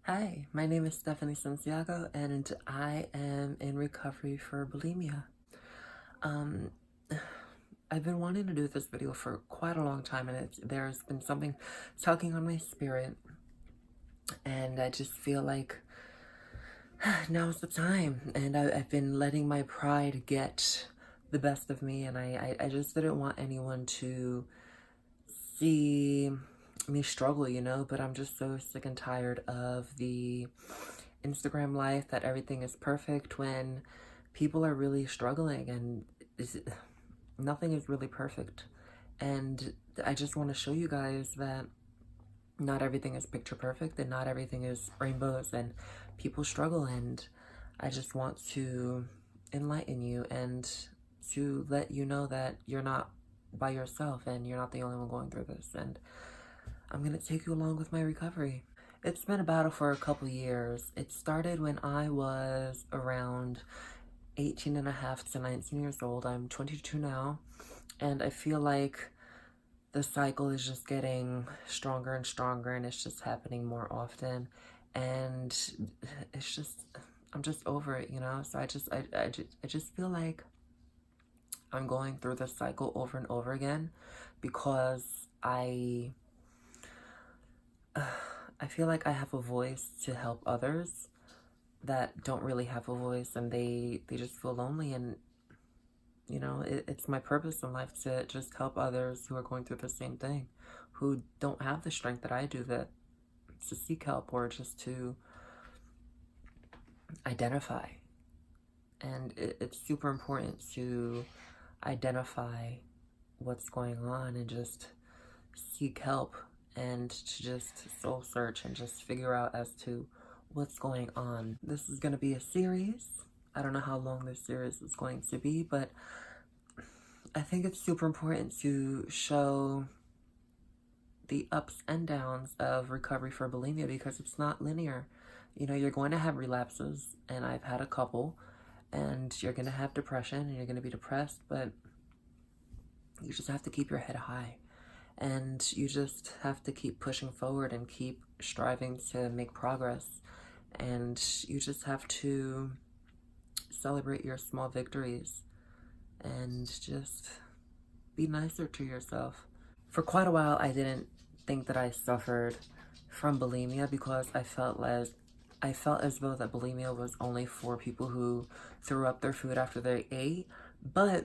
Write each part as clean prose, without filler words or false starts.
Hi, my name is Stephanie Santiago, and I am in recovery for bulimia. Um, I've been wanting to do this video for quite a long time, and there's been something tugging on my spirit, and I just feel like now's the time. And I've been letting my pride get the best of me, and I just didn't want anyone to see me struggle, but I'm just so sick and tired of the Instagram life that everything is perfect when people are really struggling, and nothing is really perfect. And I just want to show you guys that not everything is picture perfect and not everything is rainbows, and people struggle. And I just want to enlighten you and to let you know that you're not by yourself and you're not the only one going through this. And I'm going to take you along with my recovery. It's been a battle for a couple years. It started when I was around 18 and a half to 19 years old. I'm 22 now, and I feel like the cycle is just getting stronger and stronger, and it's just happening more often. And it's just, I'm just over it, So I just feel like I'm going through this cycle over and over again because I feel like I have a voice to help others that don't really have a voice, and they just feel lonely. And it's my purpose in life to just help others who are going through the same thing, who don't have the strength that I do, that to seek help or just to identify. And it's super important to identify what's going on and just seek help, and to just soul search and just figure out as to what's going on. This is going to be a series. I don't know how long this series is going to be, but I think it's super important to show the ups and downs of recovery for bulimia, because it's not linear. You're going to have relapses, and I've had a couple, and you're going to have depression and you're going to be depressed, but you just have to keep your head high. And you just have to keep pushing forward and keep striving to make progress. And you just have to celebrate your small victories and just be nicer to yourself. For quite a while, I didn't think that I suffered from bulimia because I felt as though that bulimia was only for people who threw up their food after they ate. But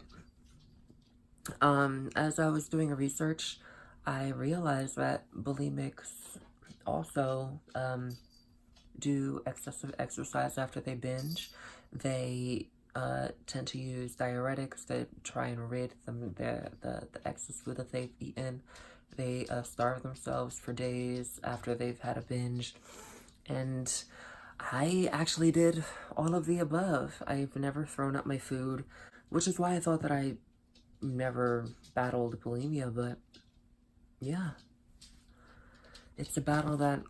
as I was doing research, I realized that bulimics also do excessive exercise after they binge. They tend to use diuretics to try and rid them the excess food that they've eaten. They starve themselves for days after they've had a binge. And I actually did all of the above. I've never thrown up my food, which is why I thought that I never battled bulimia. But yeah, it's a battle that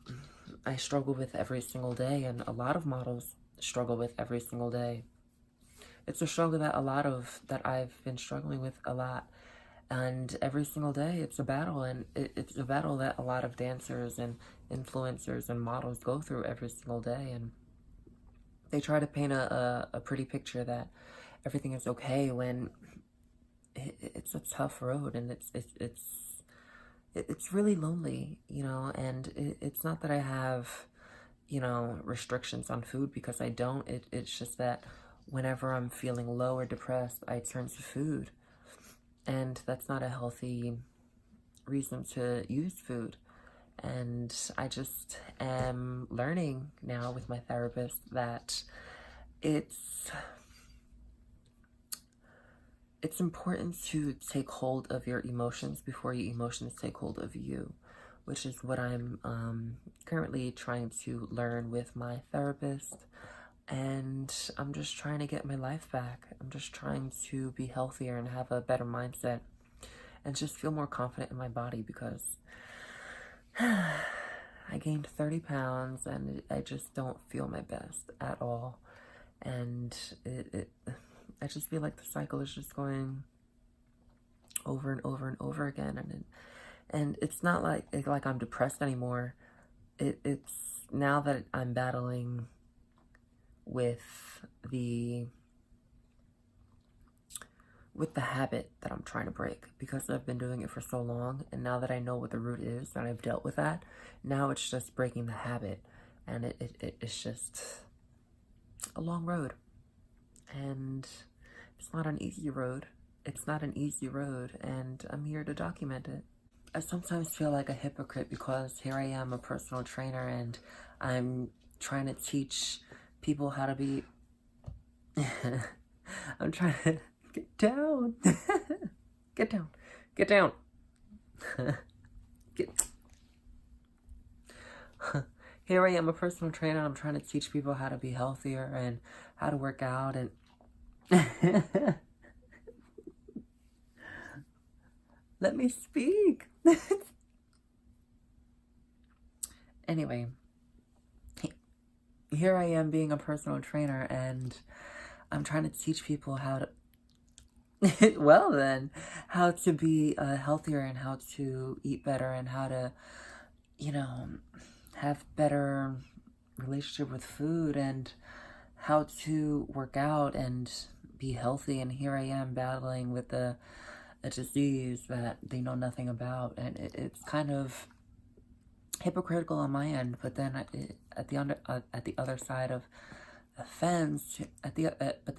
I struggle with every single day, and a lot of models struggle with every single day. It's a struggle that I've been struggling with a lot, and every single day it's a battle, and it's a battle that a lot of dancers and influencers and models go through every single day. And they try to paint a pretty picture that everything is okay when it's a tough road, and it's really lonely, and it's not that I have, restrictions on food, because I don't. It's just that whenever I'm feeling low or depressed, I turn to food. And that's not a healthy reason to use food. And I just am learning now with my therapist that it's important to take hold of your emotions before your emotions take hold of you, which is what I'm currently trying to learn with my therapist. And I'm just trying to get my life back. I'm just trying to be healthier and have a better mindset and just feel more confident in my body, because I gained 30 pounds and I just don't feel my best at all. And I just feel like the cycle is just going over and over and over again. And it's not like I'm depressed anymore. It's now that I'm battling with the habit that I'm trying to break, because I've been doing it for so long, and now that I know what the root is and I've dealt with that, now it's just breaking the habit, and it's just a long road, and it's not an easy road. It's not an easy road, and I'm here to document it. I sometimes feel like a hypocrite because here I am, a personal trainer, and I'm trying to teach people how to be... I'm trying to... Get down. Get down. Get down. Here I am, a personal trainer. I'm trying to teach people how to be healthier and how to work out and... Let me speak. Anyway, here I am being a personal trainer, and I'm trying to teach people how to... well then, how to be healthier, and how to eat better, and how to, you know, have better relationship with food, and how to work out and be healthy. And here I am battling with a disease that they know nothing about, and it's kind of hypocritical on my end. But then at the other side of the fence, but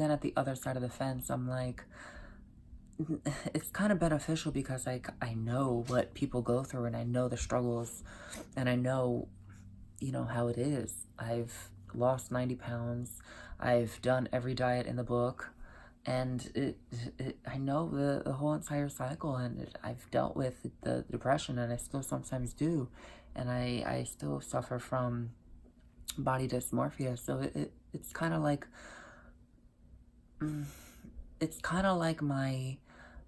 at the other side of the fence, I'm like, it's kind of beneficial because I know what people go through, and I know the struggles, and I know, you know, how it is. I've lost 90 pounds. I've done every diet in the book, and I know the whole entire cycle, and I've dealt with the depression, and I still sometimes do, and I still suffer from body dysmorphia. So it's kind of like,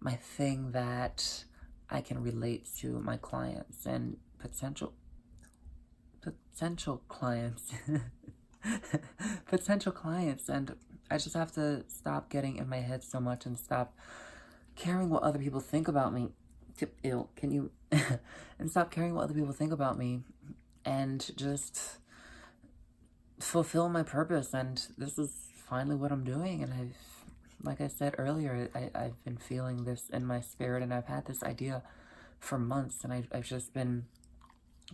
my thing that I can relate to my clients and potential clients. Potential clients, and I just have to stop getting in my head so much and stop caring what other people think about me. Ew, can you? And stop caring what other people think about me, and just fulfill my purpose. And this is finally what I'm doing, and like I said earlier, I've been feeling this in my spirit, and I've had this idea for months, and I've just been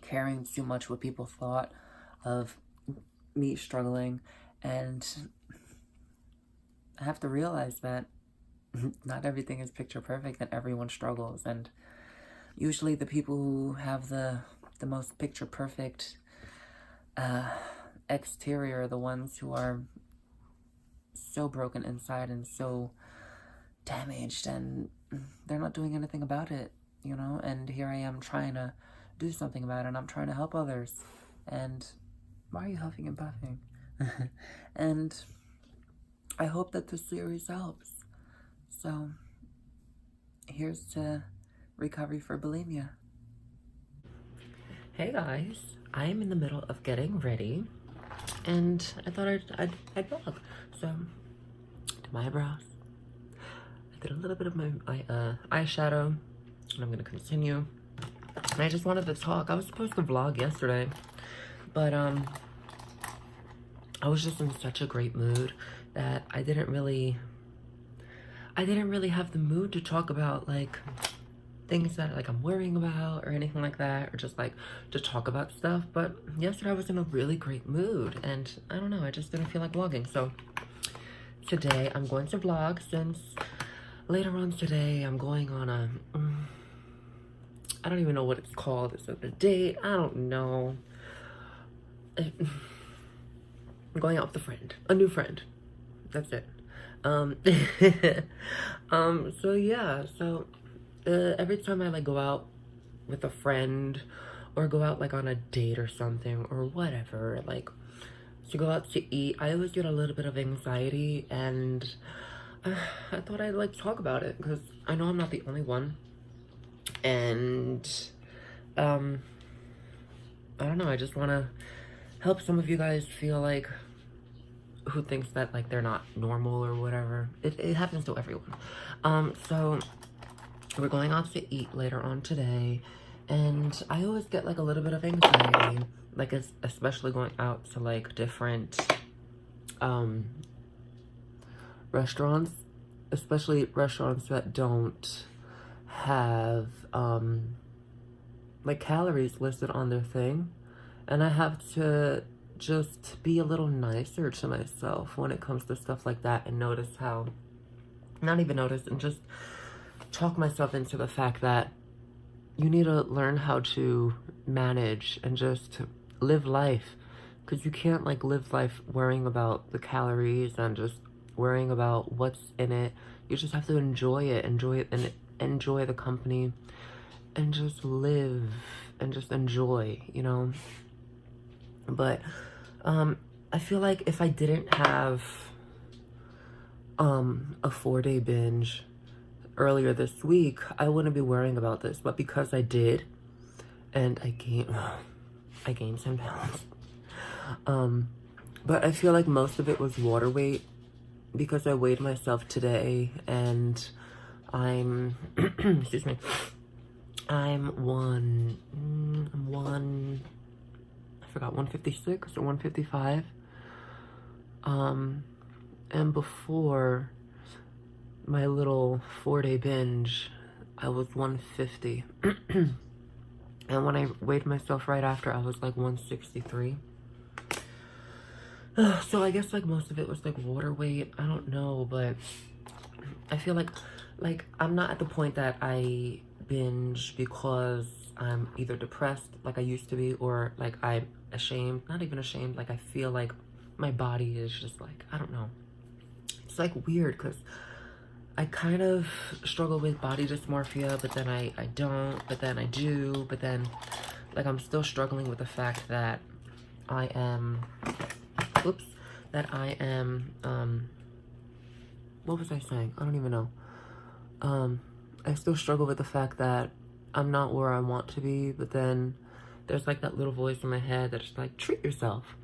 caring too much what people thought of me struggling, and I have to realize that not everything is picture perfect, and everyone struggles, and usually the people who have the most picture perfect exterior are the ones who are so broken inside and so damaged, and they're not doing anything about it, you know. And here I am trying to do something about it, and I'm trying to help others. And why are you huffing and puffing? And I hope that this series helps. So here's to recovery for bulimia. Hey guys, I am in the middle of getting ready, and I thought I'd vlog. So, did my eyebrows. I did a little bit of my eyeshadow, and I'm gonna continue. And I just wanted to talk. I was supposed to vlog yesterday, but I was just in such a great mood that I didn't really have the mood to talk about like things that like I'm worrying about or anything like that, or just like to talk about stuff. But yesterday I was in a really great mood, and I don't know, I just didn't feel like vlogging. So today I'm going to vlog, since later on today I'm going on a I don't even know what it's called. It's like a date, I don't know. I'm going out with a friend, a new friend. That's it. So yeah, so every time I like go out with a friend, or go out like on a date or something or whatever, like to go out to eat, I always get a little bit of anxiety, and I thought I'd like talk about it because I know I'm not the only one. And I don't know, I just want to help some of you guys feel like, who thinks that like they're not normal or whatever. It happens to everyone. So we're going out to eat later on today, And I always get like a little bit of anxiety, like especially going out to like different restaurants, especially restaurants that don't have like calories listed on their thing. And I have to just be a little nicer to myself when it comes to stuff like that, and notice how, not even notice, and just talk myself into the fact that you need to learn how to manage and just live life. Because you can't like live life worrying about the calories and just worrying about what's in it. You just have to enjoy it and enjoy the company and just live and just enjoy, you know. But I feel like if I didn't have a 4-day binge earlier this week, I wouldn't be worrying about this. But because I did, and I gained some pounds. But I feel like most of it was water weight, because I weighed myself today, and I'm excuse me, I'm 156 or 155. And before my little 4-day binge, I was 150. And when I weighed myself right after, I was like 163. So I guess like most of it was like water weight. I don't know, but I feel like I'm not at the point that I binge because I'm either depressed like I used to be, or like I'm ashamed, not even ashamed, like I feel like my body is just like, I don't know. It's like weird, because I kind of struggle with body dysmorphia, but then I don't, but then I do, but then like I'm still struggling with the fact that I am, what was I saying? I don't even know. I still struggle with the fact that I'm not where I want to be, but then there's like that little voice in my head that's like, treat yourself.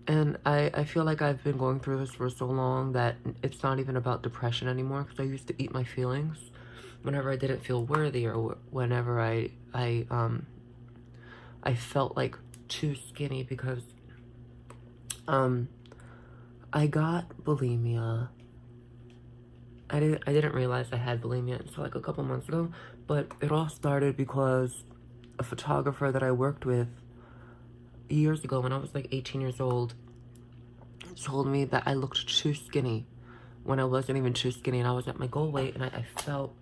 And I feel like I've been going through this for so long that it's not even about depression anymore, because I used to eat my feelings whenever I didn't feel worthy, or whenever I felt like too skinny, because I got bulimia. I didn't realize I had bulimia until like a couple months ago, but it all started because a photographer that I worked with years ago, when I was like 18 years old, told me that I looked too skinny when I wasn't even too skinny, and I was at my goal weight, and I felt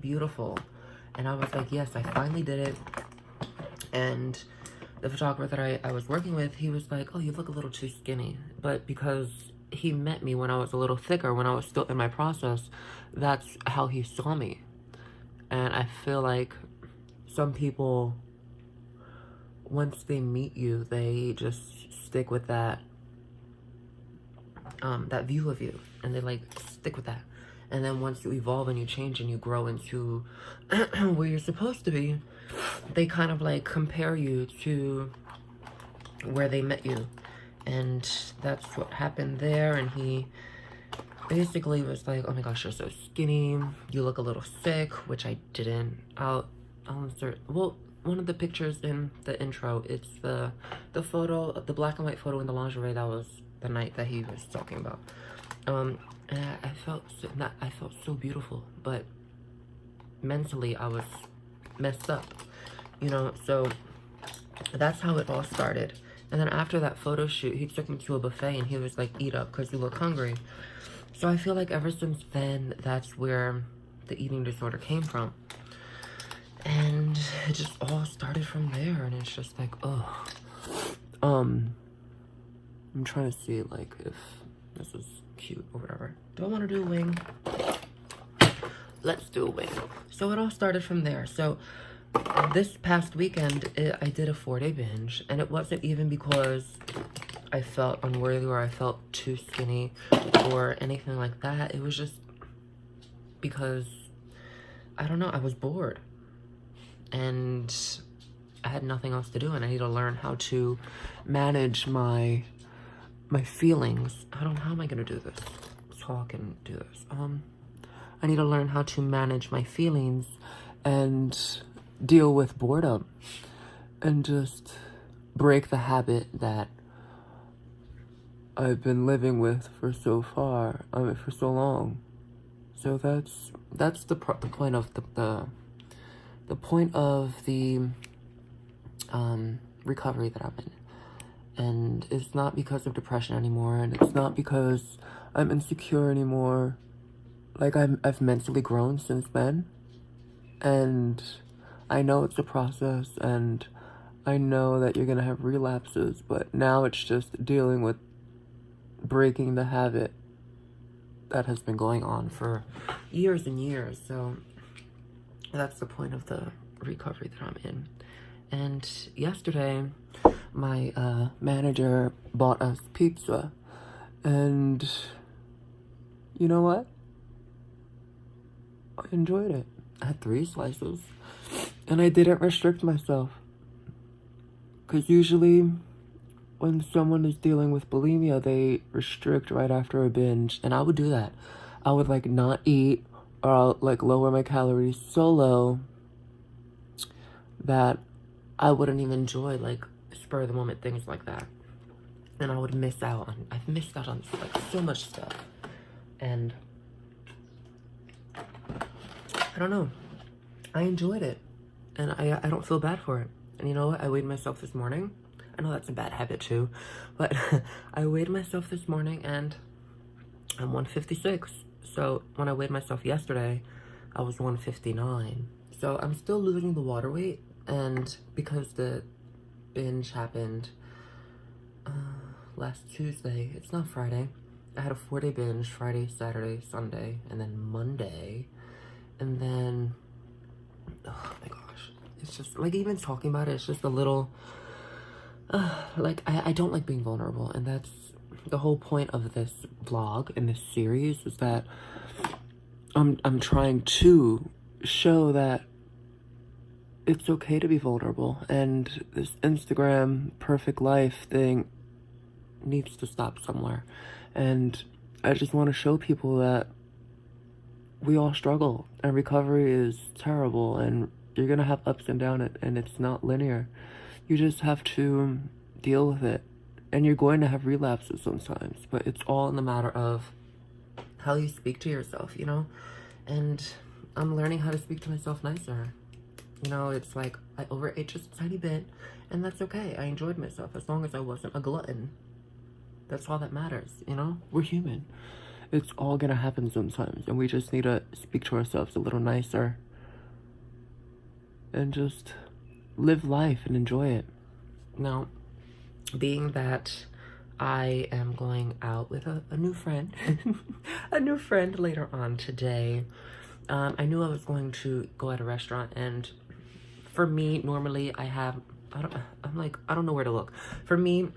beautiful, and I was like, yes, I finally did it. And the photographer that I was working with, he was like, oh, you look a little too skinny. But because he met me when I was a little thicker, when I was still in my process, that's how he saw me. And I feel like some people, once they meet you, they just stick with that that view of you, and they like stick with that. And then once you evolve and you change and you grow into where you're supposed to be, they kind of like compare you to where they met you. And that's what happened there. And he basically was like, oh my gosh, you're so skinny, you look a little sick, which I didn't. I'll insert, well, one of the pictures in the intro, it's the photo, the black and white photo in the lingerie. That was the night that he was talking about. And I felt so beautiful, but mentally I was messed up, you know. So that's how it all started. And then after that photo shoot, he took me to a buffet, and he was like, eat up because you look hungry. So I feel like ever since then, that's where the eating disorder came from. And it just all started from there, and it's just like, oh. I'm trying to see, like, if this is cute or whatever. Do I want to do a wing? Let's do a wing. So it all started from there. So this past weekend, I did a 4-day binge, and it wasn't even because I felt unworthy or I felt too skinny or anything like that. It was just because, I don't know, I was bored. And I had nothing else to do, and I need to learn how to manage my feelings. How am I gonna do this? Talk and do this. I need to learn how to manage my feelings and deal with boredom and just break the habit that I've been living with for so long. So that's the point of the point of the recovery that I'm in. And it's not because of depression anymore, and it's not because I'm insecure anymore. Like, I've mentally grown since then, and I know it's a process, and I know that you're gonna have relapses, but now it's just dealing with breaking the habit that has been going on for years and years. So that's the point of the recovery that I'm in. And yesterday, my manager bought us pizza, and you know what? I enjoyed it. I had 3 slices, and I didn't restrict myself. Because usually, when someone is dealing with bulimia, they restrict right after a binge, and I would do that. I would, like, not eat, or I'll, like, lower my calories so low that I wouldn't even enjoy, like, spur of the moment things like that. And I would miss out on, I've missed out on, like, so much stuff. And I don't know. I enjoyed it. And I don't feel bad for it. And you know what? I weighed myself this morning. I know that's a bad habit too. But I weighed myself this morning and I'm 156. So when I weighed myself yesterday, I was 159. So I'm still losing the water weight. And because the binge happened last Tuesday, it's not Friday. I had a 4-day binge, Friday, Saturday, Sunday, and then Monday. And then, oh my gosh, it's just, like, even talking about it, it's just a little, like, I don't like being vulnerable, and that's the whole point of this vlog and this series, is that I'm trying to show that it's okay to be vulnerable, and this Instagram perfect life thing needs to stop somewhere. And I just want to show people that we all struggle, and recovery is terrible, and you're gonna have ups and downs, and it's not linear. You just have to deal with it, and you're going to have relapses sometimes, but it's all in the matter of how you speak to yourself, you know? And I'm learning how to speak to myself nicer. You know, it's like, I overate just a tiny bit, and that's okay. I enjoyed myself as long as I wasn't a glutton. That's all that matters, you know? We're human. It's all gonna happen sometimes, and we just need to speak to ourselves a little nicer and just live life and enjoy it. Now, being that I am going out with a new friend, a new friend later on today, I knew I was going to go at a restaurant, and for me, normally I don't know where to look. For me,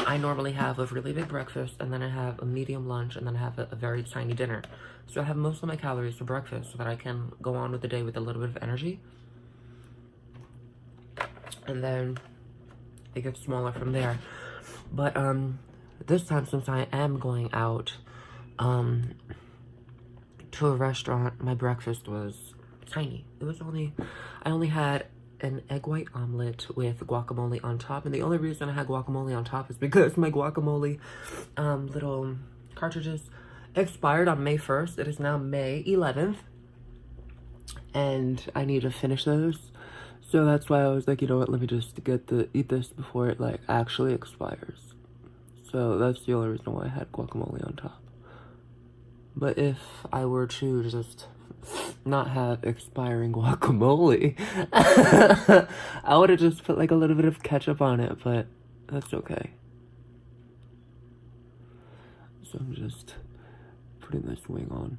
I normally have a really big breakfast, and then I have a medium lunch, and then I have a very tiny dinner. So I have most of my calories for breakfast so that I can go on with the day with a little bit of energy. And then it gets smaller from there. But this time, since I am going out to a restaurant, my breakfast was tiny. I only had an egg white omelet with guacamole on top, and the only reason I had guacamole on top is because my guacamole little cartridges expired on May 1st. It is now May 11th, and I need to finish those. So that's why I was like, you know what, let me just eat this before it, like, actually expires. So that's the only reason why I had guacamole on top. But if I were to just not have expiring guacamole, I would have just put, like, a little bit of ketchup on it, but that's okay. So I'm just putting this wing on.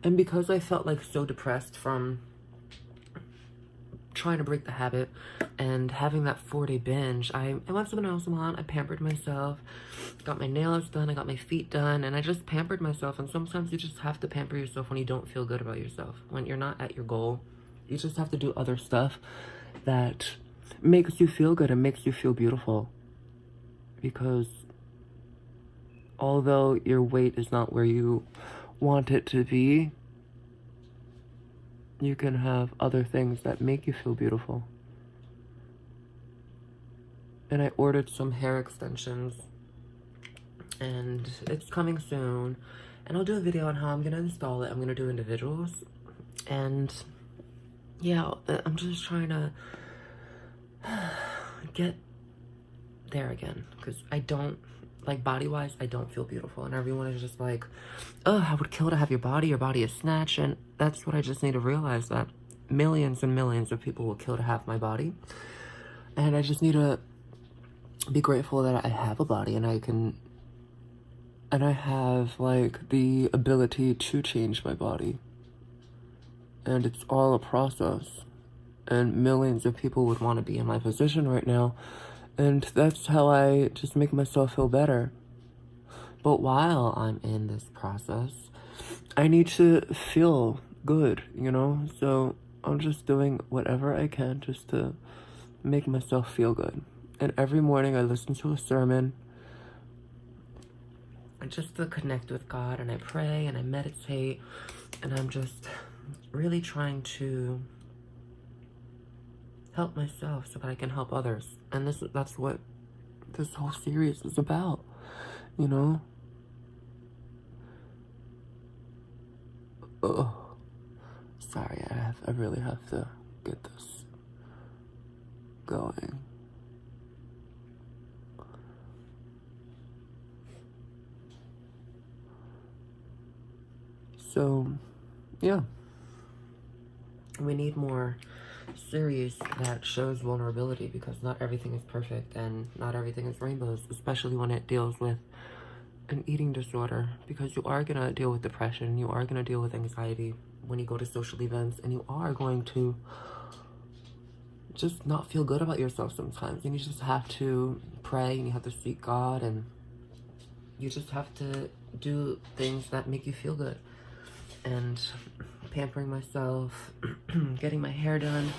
And because I felt, like, so depressed from trying to break the habit and having that 4-day binge, I went to the nail salon. I pampered myself, got my nails done, I got my feet done, and I just pampered myself. And sometimes you just have to pamper yourself when you don't feel good about yourself, when you're not at your goal. You just have to do other stuff that makes you feel good and makes you feel beautiful. Because although your weight is not where you want it to be, you can have other things that make you feel beautiful. And I ordered some hair extensions, and it's coming soon. And I'll do a video on how I'm gonna install it. I'm gonna do individuals. And yeah, I'm just trying to get there again, because I don't, like, body-wise, I don't feel beautiful. And everyone is just like, oh, I would kill to have your body is snatched. And that's what I just need to realize, that millions and millions of people will kill to have my body. And I just need to be grateful that I have a body, and I have, like, the ability to change my body. And it's all a process. And millions of people would want to be in my position right now. And that's how I just make myself feel better. But while I'm in this process, I need to feel good, you know? So I'm just doing whatever I can just to make myself feel good. And every morning I listen to a sermon, just to connect with God, and I pray and I meditate, and I'm just really trying to help myself so that I can help others. And that's what this whole series is about, you know? Oh, sorry, I really have to get this going. So, yeah. We need more series that shows vulnerability, because not everything is perfect and not everything is rainbows, especially when it deals with an eating disorder, because you are going to deal with depression, you are going to deal with anxiety when you go to social events, and you are going to just not feel good about yourself sometimes, and you just have to pray, and you have to seek God, and you just have to do things that make you feel good. And pampering myself, getting my hair done,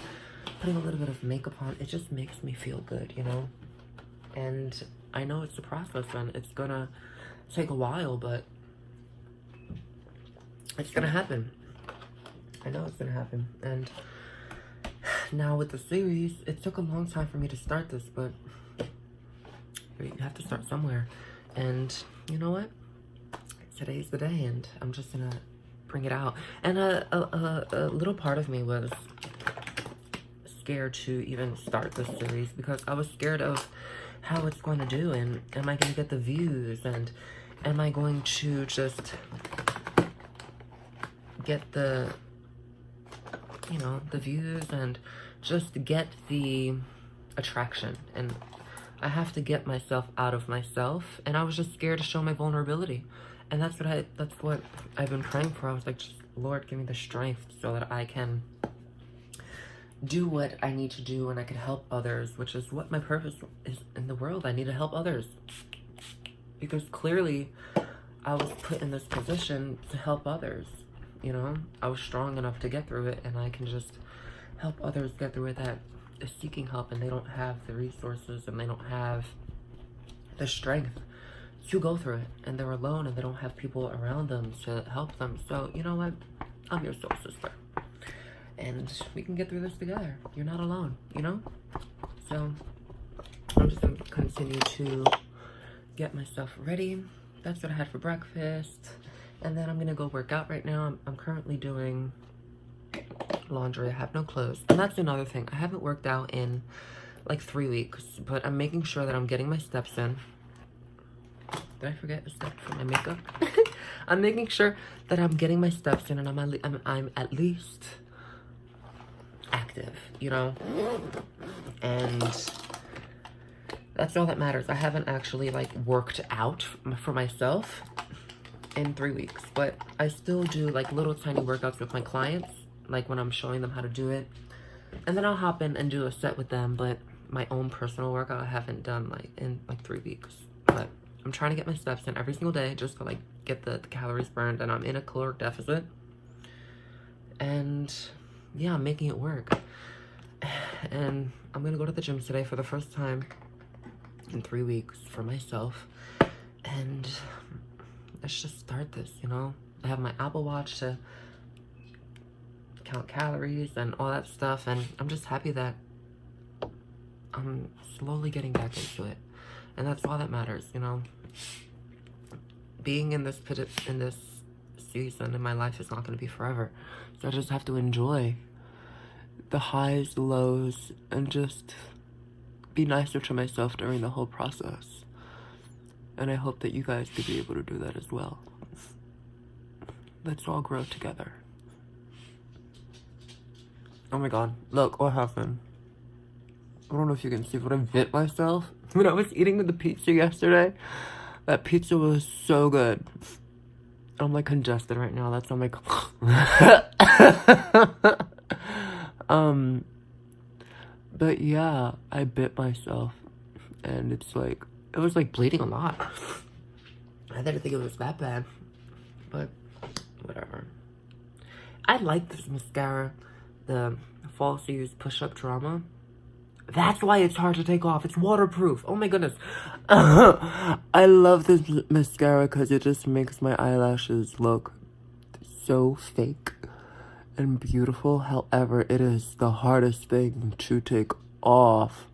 putting a little bit of makeup on, it just makes me feel good, you know? And I know it's a process, and it's gonna take a while, but it's gonna happen. I know it's gonna happen. And now with the series, it took a long time for me to start this, but you have to start somewhere. And you know what? Today's the day, and I'm just gonna bring it out. And a little part of me was scared to even start this series, because I was scared of how it's going to do, and am I going to get the views, and am I going to just get the, you know, the views, and just get the attraction. And I have to get myself out of myself, and I was just scared to show my vulnerability. And that's what I've been praying for. I was like, just, Lord, give me the strength so that I can do what I need to do, and I can help others, which is what my purpose is in the world. I need to help others, because clearly I was put in this position to help others, you know? I was strong enough to get through it, and I can just help others get through it that is seeking help, and they don't have the resources, and they don't have the strength to go through it, and they're alone, and they don't have people around them to help them. So, you know what? I'm your soul sister, and we can get through this together. You're not alone, you know? So I'm just gonna continue to get myself ready. That's what I had for breakfast, and then I'm gonna go work out right now. I'm currently doing laundry. I have no clothes, and that's another thing. I haven't worked out in like 3 weeks, but I'm making sure that I'm getting my steps in. Did I forget a step for my makeup? I'm making sure that I'm getting my steps in, and I'm at least active, you know? And that's all that matters. I haven't actually, like, worked out for myself in 3 weeks, but I still do, like, little tiny workouts with my clients, like when I'm showing them how to do it. And then I'll hop in and do a set with them, but my own personal workout I haven't done, like, in, like, 3 weeks. But I'm trying to get my steps in every single day, just to, like, get the calories burned, and I'm in a caloric deficit. And yeah, I'm making it work. And I'm gonna go to the gym today for the first time in 3 weeks for myself. And let's just start this, you know? I have my Apple Watch to count calories and all that stuff, and I'm just happy that I'm slowly getting back into it. And that's all that matters, you know. Being in this season in my life is not going to be forever. So I just have to enjoy the highs, the lows, and just be nicer to myself during the whole process. And I hope that you guys could be able to do that as well. Let's all grow together. Oh my god, look what happened. I don't know if you can see, but I bit myself when I was eating the pizza yesterday. That pizza was so good. I'm like congested right now. That's on my but yeah, I bit myself, and it was like bleeding a lot. I didn't think it was that bad, but whatever. I like this mascara, the False Use Push-Up Drama. That's why it's hard to take off. It's waterproof. Oh my goodness. I love this mascara because it just makes my eyelashes look so fake and beautiful. However, it is the hardest thing to take off.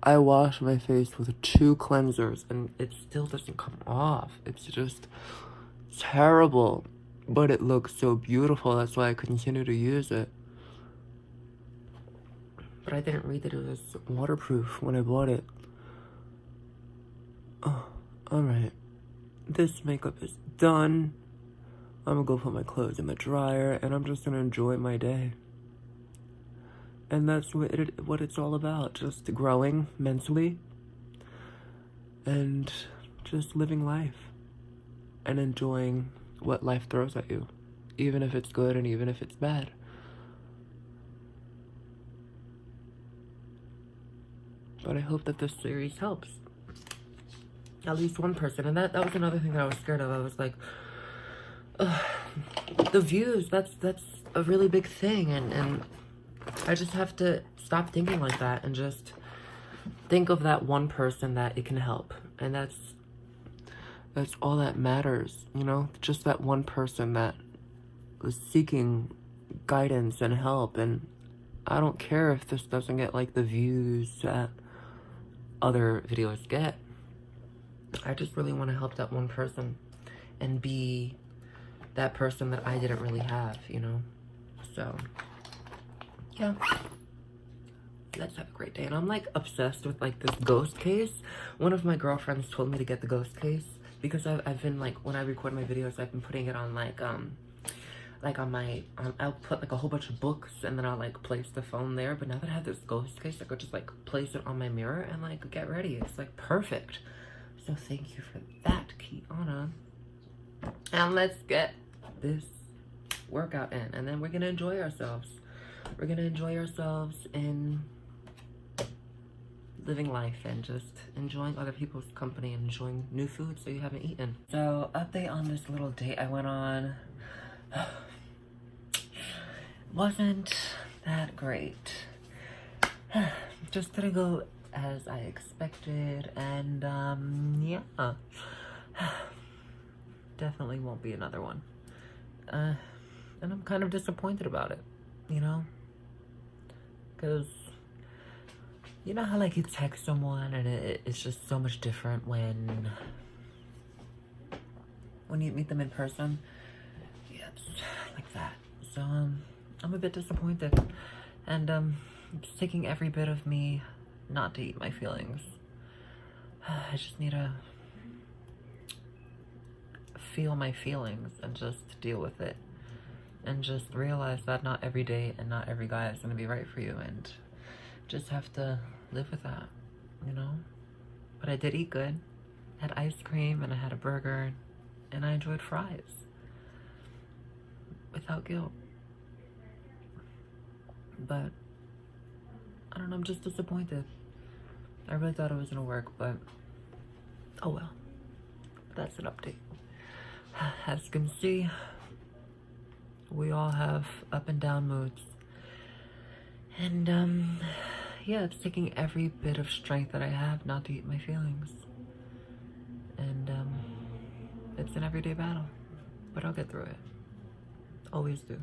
I wash my face with 2 cleansers and it still doesn't come off. It's just terrible. But it looks so beautiful. That's why I continue to use it. But I didn't read that it was waterproof when I bought it. Oh, alright. This makeup is done. I'm gonna go put my clothes in the dryer, and I'm just gonna enjoy my day. And that's what it's all about. Just growing mentally. And just living life. And enjoying what life throws at you. Even if it's good and even if it's bad. But I hope that this series helps at least one person. And that was another thing that I was scared of. I was like, the views, that's a really big thing. And I just have to stop thinking like that and just think of that one person that it can help. And that's all that matters, you know? Just that one person that was seeking guidance and help. And I don't care if this doesn't get like the views that other videos get. I just really want to help that one person and be that person that I didn't really have, you know? So, yeah. Let's have a great day. And I'm like obsessed with like this ghost case. One of my girlfriends told me to get the ghost case because I've been like, when I record my videos, I've been putting it on like on my, I'll put like a whole bunch of books and then I'll like place the phone there. But now that I have this ghost case, I could just like place it on my mirror and like get ready. It's like perfect. So thank you for that, Kiana. And let's get this workout in, and then we're gonna enjoy ourselves. We're gonna enjoy ourselves in living life and just enjoying other people's company and enjoying new foods that you haven't eaten. So update on this little date I went on. Wasn't that great. Just didn't go as I expected, and yeah, definitely won't be another one. And I'm kind of disappointed about it, you know, because you know how like you text someone and it's just so much different when you meet them in person. Yeah, it's like that. So I'm a bit disappointed, and it's taking every bit of me not to eat my feelings. I just need to feel my feelings and just deal with it, and just realize that not every day and not every guy is going to be right for you, and just have to live with that, you know? But I did eat good. I had ice cream and I had a burger and I enjoyed fries without guilt. But I don't know, I'm just disappointed. I really thought it was gonna work, but oh well. That's an update. As you can see, we all have up and down moods. And yeah, it's taking every bit of strength that I have not to eat my feelings. And it's an everyday battle, but I'll get through it. Always do.